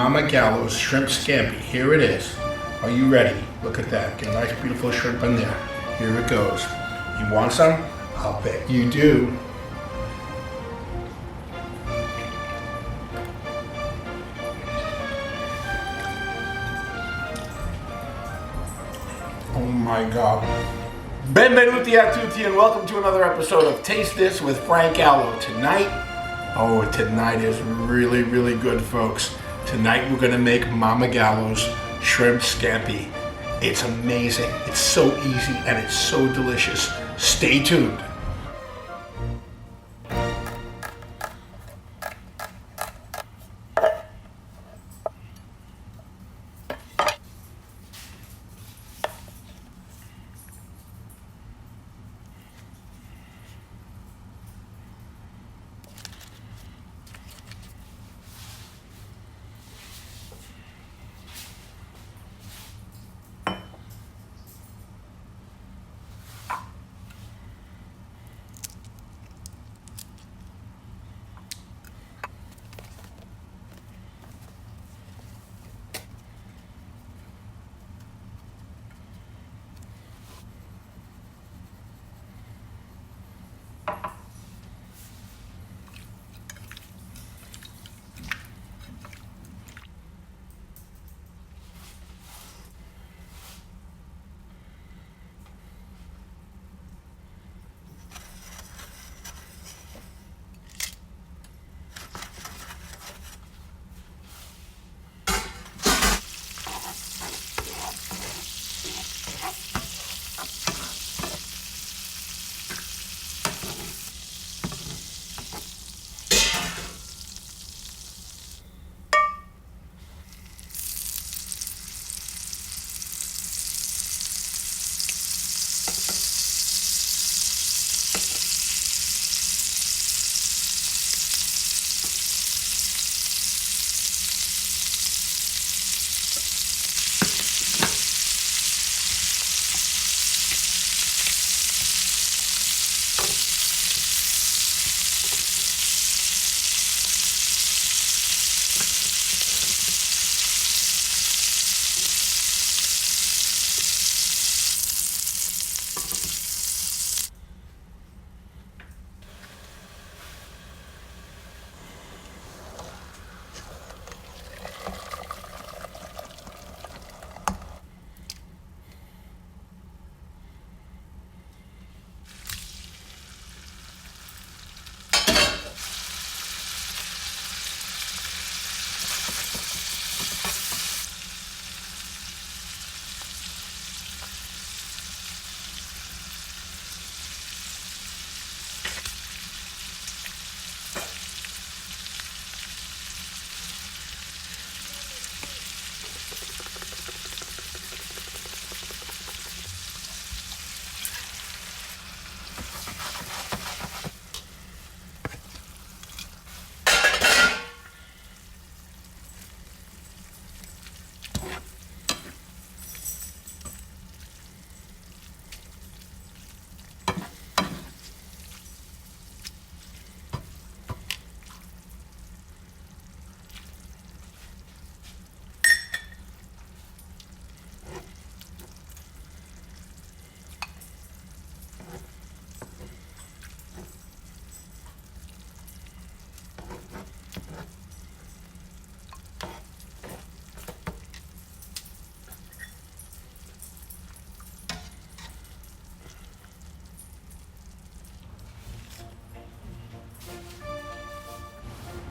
Mama Gallo's shrimp scampi. Here it is. Are you ready? Look at that. Get a nice beautiful shrimp in there. Here it goes. You want some? I'll bet you do. Oh my God. Benvenuti a tutti and welcome to another episode of Taste This with Frank Gallo. Tonight is really, really good, folks. Tonight we're gonna make Mama Gallo's shrimp scampi. It's amazing, it's so easy, and it's so delicious. Stay tuned.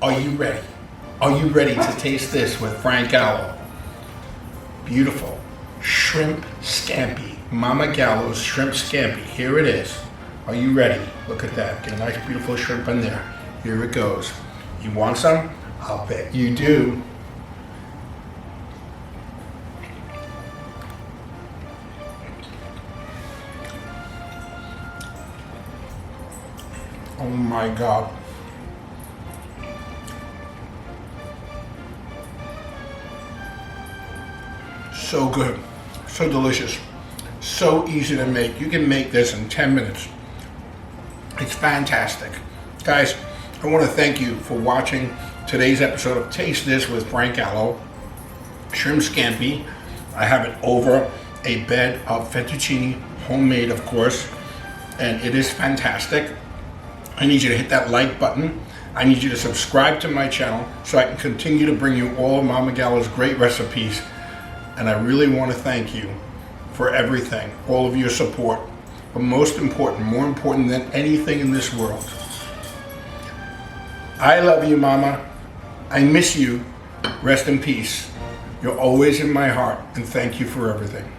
Are you ready? Are you ready to taste this with Frank Gallo? Beautiful shrimp scampi. Mama Gallo's shrimp scampi. Here it is. Are you ready? Look at that. Get a nice beautiful shrimp in there. Here it goes. You want some? I'll bet you do. Oh my God. So good, so delicious, so easy to make. You can make this in 10 minutes. It's fantastic. Guys, I want to thank you for watching today's episode of Taste This with Frank Gallo. Shrimp scampi. I have it over a bed of fettuccine, homemade of course, and it is fantastic. I need you to hit that like button. I need you to subscribe to my channel so I can continue to bring you all of Mama Gallo's great recipes. And I really want to thank you for everything, all of your support. But most important, more important than anything in this world, I love you, Mama. I miss you. Rest in peace. You're always in my heart, and thank you for everything.